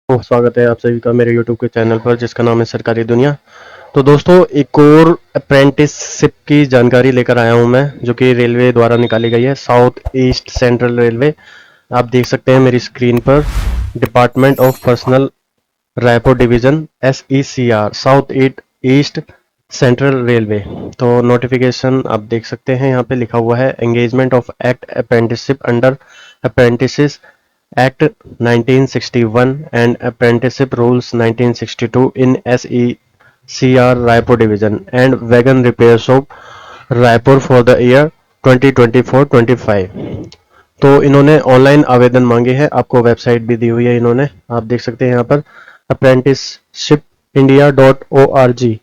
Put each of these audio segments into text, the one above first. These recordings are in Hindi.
तो स्वागत है आप सभी का मेरे YouTube के चैनल पर जिसका नाम है सरकारी दुनिया। तो दोस्तों एक और अप्रेंटिसशिप की जानकारी लेकर आया हूं मैं, जो कि रेलवे द्वारा निकाली गई है, साउथ ईस्ट सेंट्रल रेलवे। आप देख सकते हैं मेरी स्क्रीन पर, department of personal, Raipur division, SECR, south east central railway. तो नोटिफिकेशन आप देख सकते हैं, यहाँ पे लिखा हुआ है engagement of act apprenticeship under apprentices Act 1961 and Apprenticeship Rules 1962 in SECR Raipur Division and Wagon Repair Shop Raipur for the year 2024-25। तो इन्होंने ऑनलाइन आवेदन मांगे हैं, आपको वेबसाइट भी दी हुई है इन्होंने, आप देख सकते हैं यहाँ पर apprenticeshipindia.org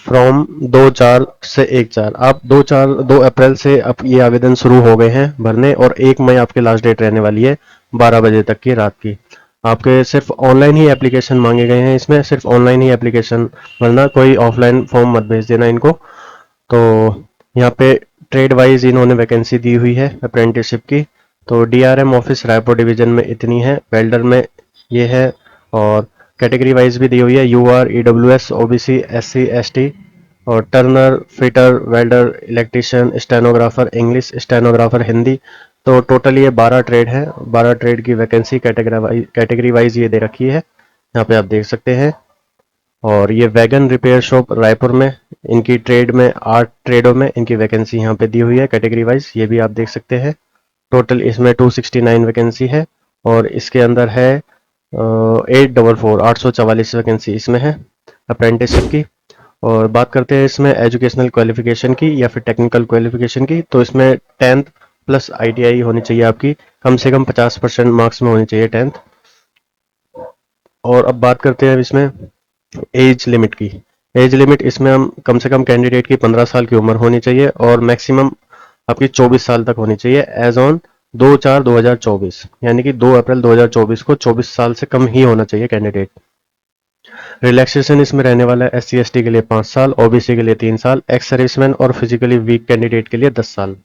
फ्रॉम 2/4 से 1/4। आप 2 अप्रैल से अब ये आवेदन शुरू हो गए हैं भरने, और 1 मई आपकी लास्ट डेट रहने वाली है 12 बजे तक की रात की। आपके सिर्फ ऑनलाइन ही एप्लीकेशन मांगे गए हैं, इसमें सिर्फ ऑनलाइन ही एप्लीकेशन भरना, कोई ऑफलाइन फॉर्म मत भेज देना इनको। तो यहाँ पे ट्रेड वाइज इन्होंने वैकेंसी दी हुई है अप्रेंटिसशिप की। तो DRM ऑफिस रायपुर डिवीजन में इतनी है, वेल्डर में ये है, और कैटेगरी वाइज भी दी हुई है, UR, EWS, OBC, SC, ST, और Turner, fitter, welder, electrician, stenographer English, stenographer Hindi. तो टोटल ये 12 ट्रेड है, 12 ट्रेड की वैकेंसी कैटेगरी वाइज ये दे रखी है, यहाँ पे आप देख सकते हैं। और ये वैगन रिपेयर शॉप रायपुर में, इनकी ट्रेड में 8 ट्रेडों में इनकी वैकेंसी यहाँ पे दी हुई है कैटेगरी वाइज, ये भी आप देख सकते हैं। टोटल इसमें 269 वैकेंसी है, और इसके अंदर है 844 वैकेंसी इसमें है अप्रेंटिसशिप की। और बात करते हैं इसमें एजुकेशनल क्वालिफिकेशन की या फिर टेक्निकल क्वालिफिकेशन की, तो इसमें 10th प्लस ITI होनी चाहिए आपकी, कम से कम 50% मार्क्स में होनी चाहिए 10th। और अब बात करते हैं इसमें एज लिमिट की। एज लिमिट इसमें हम कम से कम कैंडिडेट की 15 साल की उम्र होनी चाहिए, और मैक्सिमम आपकी 24 साल तक होनी चाहिए एज ऑन 2/4/2024, यानी कि 2 अप्रैल 2024 को 24 साल से कम ही होना चाहिए कैंडिडेट। रिलैक्सेशन इसमें रहने वाला है SC ST के लिए 5 साल, OBC के लिए 3 साल, एक्स सर्विसमैन और फिजिकली वीक कैंडिडेट के लिए 10 साल।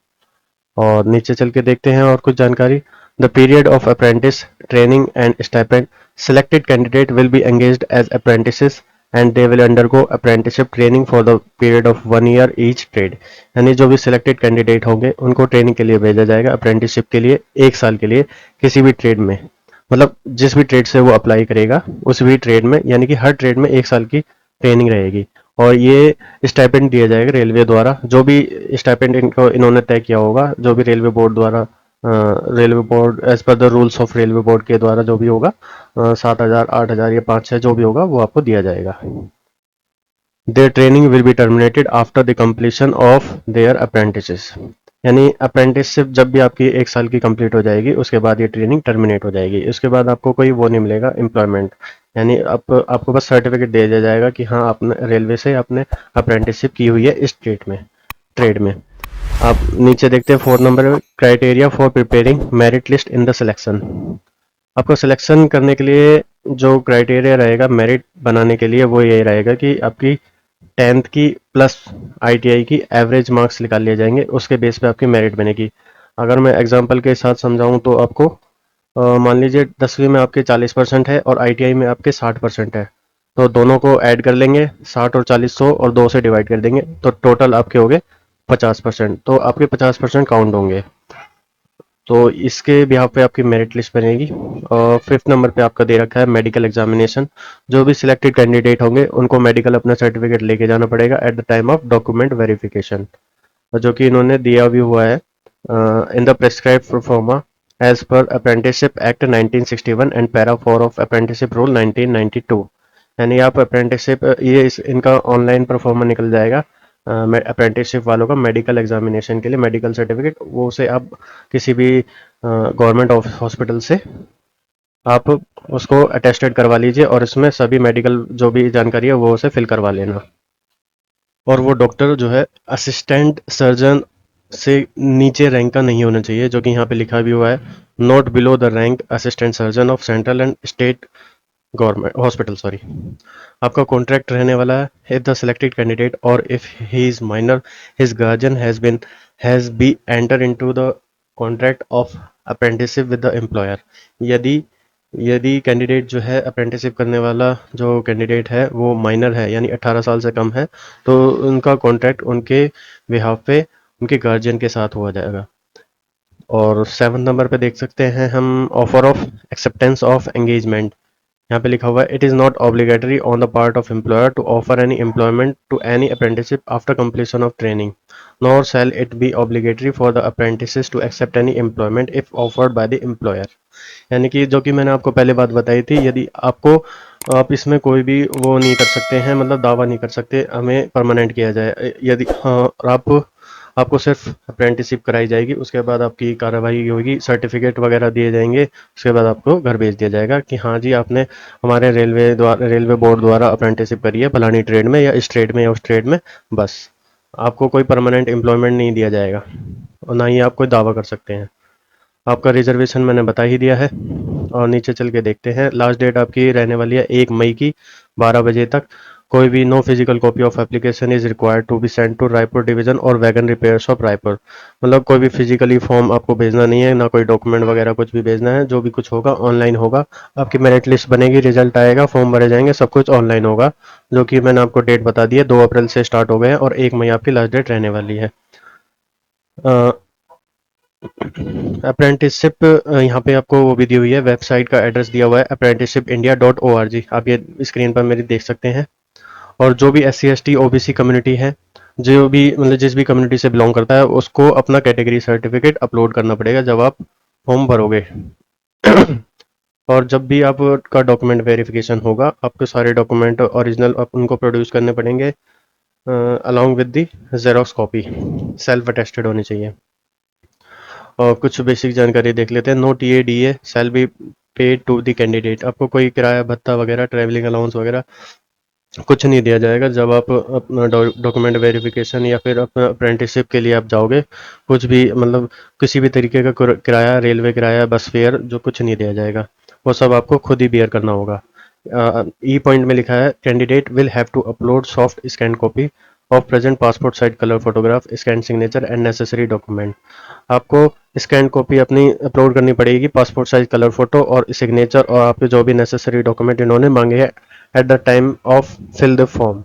और नीचे चल के देखते हैं और कुछ जानकारी। The period of apprentice training and stipend, selected candidate will be engaged as apprentices and they will undergo apprenticeship training for the period of 1 year each trade। यानी जो भी सिलेक्टेड कैंडिडेट होंगे उनको ट्रेनिंग के लिए भेजा जाएगा अप्रेंटिसशिप के लिए 1 साल के लिए, किसी भी ट्रेड में, मतलब जिस भी ट्रेड से वो अप्लाई करेगा उस भी ट्रेड में, यानी कि हर ट्रेड में 1 साल की ट्रेनिंग रहेगी। और ये स्टाइपेंड दिया जाएगा रेलवे द्वारा, जो भी स्टाइपेंड इनको इन्होंने तय किया होगा, जो भी रेलवे बोर्ड द्वारा, railway board as per the rules of railway board के द्वारा जो भी होगा, 7,000, 8,000 या 5-6 जो भी होगा वो आपको दिया जाएगा। Their training will be terminated after the completion of their apprentices. यानी अप्रेंटिसशिप जब भी आपकी 1 साल की कंप्लीट हो जाएगी उसके बाद ये ट्रेनिंग टर्मिनेट हो जाएगी, उसके बाद आपको कोई वो नहीं मिलेगा एम्प्लॉयमेंट। यानी आपको बस सर्टिफिकेट दे दिया जाएगा कि हाँ आपने रेलवे से आपने अप्रेंटिसशिप की हुई है इस ट्रेड में। आप नीचे देखते हैं 4 number, criteria for preparing merit list in the selection. आपको सिलेक्शन करने के लिए जो क्राइटेरिया रहेगा मेरिट बनाने के लिए, वो ये रहेगा कि आपकी 10th की प्लस ITI की एवरेज मार्क्स निकाल लिए जाएंगे, उसके बेस पे आपकी मेरिट बनेगी। अगर मैं एग्जांपल के साथ समझाऊं तो आपको मान लीजिए 10वीं में आपके 40% है और ITI में आपके 60% है, तो दोनों को ऐड कर लेंगे, 60 और 40 100 और 2 से डिवाइड कर देंगे, तो टोटल आपके हो गए 50%, तो आपके 50% काउंट होंगे। तो इसके बिहाफ पे आपकी मेरिट लिस्ट बनेगी। और 5th नंबर पे आपका दे रखा है मेडिकल एग्जामिनेशन। जो भी सिलेक्टेड कैंडिडेट होंगे उनको मेडिकल अपना सर्टिफिकेट लेके जाना पड़ेगा at the time of document verification, जो कि इन्होंने दिया भी हुआ है in the prescribed proforma as per apprenticeship act 1961 and para 4 of apprenticeship rule 1992। यानी आप अप्रेंटिसशिप इनका ऑनलाइन परफॉर्मा निकल जाएगा अप्रेंटिसशिप वालों का मेडिकल एग्जामिनेशन के लिए, मेडिकल सर्टिफिकेट वो उसे आप किसी भी गवर्नमेंट हॉस्पिटल से आप उसको अटेस्टेड करवा लीजिए, और इसमें सभी मेडिकल जो भी जानकारी है वो उसे फिल करवा लेना। और वो डॉक्टर जो है असिस्टेंट सर्जन से नीचे रैंक का नहीं होना चाहिए, जो कि यहाँ पे लिखा भी हुआ है, not below the rank assistant surgeon of central and state government hospital. Sorry, आपका कॉन्ट्रैक्ट रहने वाला है इफ द सिलेक्टेड कैंडिडेट और if he is minor his guardian has B enter into the contract of apprenticeship with the employer. यदि यदि कैंडिडेट जो है अप्रेंटिसशिप करने वाला जो कैंडिडेट है वो माइनर है यानी 18 साल से कम है, तो उनका कॉन्ट्रैक्ट उनके बिहाफ पे उनके गार्जियन के साथ हुआ जाएगा। और 7 नंबर पे देख सकते हैं हम offer of acceptance of engagement. यहाँ पे लिखा हुआ है, it is not obligatory on the part of employer to offer any employment to any apprenticeship after completion of training, nor shall it be obligatory for the apprentices to accept any employment if offered by the employer. यानी कि जो कि मैंने आपको पहले बात बताई थी, यदि आपको आप इसमें कोई भी वो नहीं कर सकते हैं, मतलब दावा नहीं कर सकते हमें परमानेंट किया जाए। यदि हाँ, और आपको सिर्फ अप्रेंटिसशिप कराई जाएगी, उसके बाद आपकी कार्रवाई होगी, सर्टिफिकेट वगैरह दिए जाएंगे, उसके बाद आपको घर भेज दिया जाएगा कि हाँ जी आपने हमारे रेलवे बोर्ड द्वारा अप्रेंटिसशिप करी है फलानी ट्रेड में या इस ट्रेड में या उस ट्रेड में। बस आपको कोई परमानेंट एम्प्लॉयमेंट नहीं दिया जाएगा और ना ही आप कोई दावा कर सकते हैं। आपका रिजर्वेशन मैंने बता ही दिया है। और नीचे चल के देखते हैं, लास्ट डेट आपकी रहने वाली है 1 मई की 12 बजे तक। कोई भी no physical copy of application is required to be send to Raipur division और वैगन रिपेयर शॉप रायपुर। मतलब कोई भी फिजिकली फॉर्म आपको भेजना नहीं है, ना कोई डॉक्यूमेंट वगैरह कुछ भी भेजना है। जो भी कुछ होगा ऑनलाइन होगा। आपकी मेरिट लिस्ट बनेगी, रिजल्ट आएगा, फॉर्म भरे जाएंगे, सब कुछ ऑनलाइन होगा। जो कि मैंने आपको डेट बता दी है, 2 अप्रैल से स्टार्ट हो गए हैं और 1 मई आपकी लास्ट डेट रहने वाली है। अप्रेंटिसशिप यहाँ पे आपको वो भी दी हुई है, वेबसाइट का एड्रेस दिया हुआ है apprenticeshipindia.org। आप ये स्क्रीन पर मेरी देख सकते हैं। और जो भी SC ST OBC कम्युनिटी है, जो भी मतलब जिस भी कम्युनिटी से बिलोंग करता है, उसको अपना कैटेगरी सर्टिफिकेट अपलोड करना पड़ेगा जब आप फॉर्म भरोगे। और जब भी आपका डॉक्यूमेंट वेरिफिकेशन होगा, आपके सारे डॉक्यूमेंट ओरिजिनल उनको प्रोड्यूस करने पड़ेंगे along with the xerox copy, self attested होनी चाहिए। और कुछ बेसिक जानकारी देख लेते हैं। No TA DA shall be paid to the candidate. आपको कोई किराया भत्ता वगैरह, ट्रैवलिंग अलाउंस वगैरह कुछ नहीं दिया जाएगा जब आप अपना डॉक्यूमेंट वेरिफिकेशन या फिर अपना अप्रेंटिसशिप के लिए आप जाओगे। कुछ भी मतलब किसी भी तरीके का किराया, रेलवे किराया, बस फेयर, जो कुछ नहीं दिया जाएगा, वो सब आपको खुद ही बियर करना होगा। पॉइंट में लिखा है, candidate will have to upload soft scan copy of present passport size colour photograph, scan signature and necessary document. आपको स्कैन कॉपी अपनी अपलोड करनी पड़ेगी, पासपोर्ट साइज कलर फोटो और सिग्नेचर, और आपके जो भी नेसेसरी डॉक्यूमेंट इन्होंने मांगे हैं at the time of fill the form.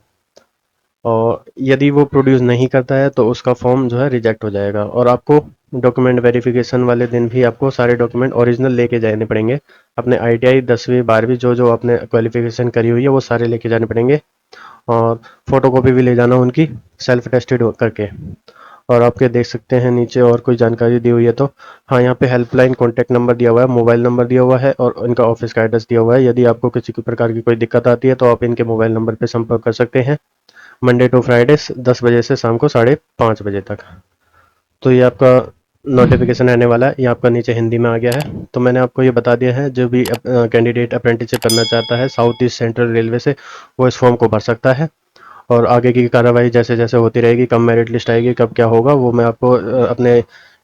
और यदि वो प्रोड्यूस नहीं करता है तो उसका फॉर्म जो है रिजेक्ट हो जाएगा। और आपको डॉक्यूमेंट वेरिफिकेशन वाले दिन भी आपको सारे डॉक्यूमेंट ओरिजिनल लेके जाने पड़ेंगे। अपने ITI 10वीं 12वीं जो आपने क्वालिफिकेशन करी हुई है वो सारे लेके जाने पड़ेंगे। और फोटो कॉपी भी ले जाना उनकी, सेल्फ अटेस्टेड करके। और आपके देख सकते हैं नीचे और कोई जानकारी दी हुई है तो हाँ, यहाँ पे हेल्पलाइन कॉन्टैक्ट नंबर दिया हुआ है, मोबाइल नंबर दिया हुआ है और इनका ऑफिस का एड्रेस दिया हुआ है। यदि आपको किसी प्रकार की कोई दिक्कत आती है तो आप इनके मोबाइल नंबर पे संपर्क कर सकते हैं। मंडे टू फ्राइडे 10 बजे से शाम को 5:30 बजे तक। तो ये आपका नोटिफिकेशन आने वाला है, ये आपका नीचे हिंदी में आ गया है। तो मैंने आपको ये बता दिया है, जो भी कैंडिडेट अप्रेंटिसशिप करना चाहता है साउथ ईस्ट सेंट्रल रेलवे से, वो इस फॉर्म को भर सकता है। और आगे की कार्रवाई जैसे जैसे होती रहेगी, कब मेरिट लिस्ट आएगी, कब क्या होगा, वो मैं आपको अपने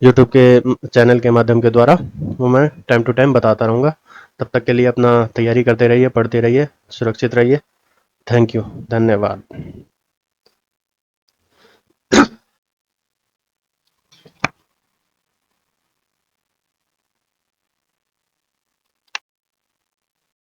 यूट्यूब के चैनल के माध्यम के द्वारा वो मैं टाइम टू टाइम बताता रहूँगा। तब तक के लिए अपना तैयारी करते रहिए, पढ़ते रहिए, सुरक्षित रहिए। थैंक यू, धन्यवाद।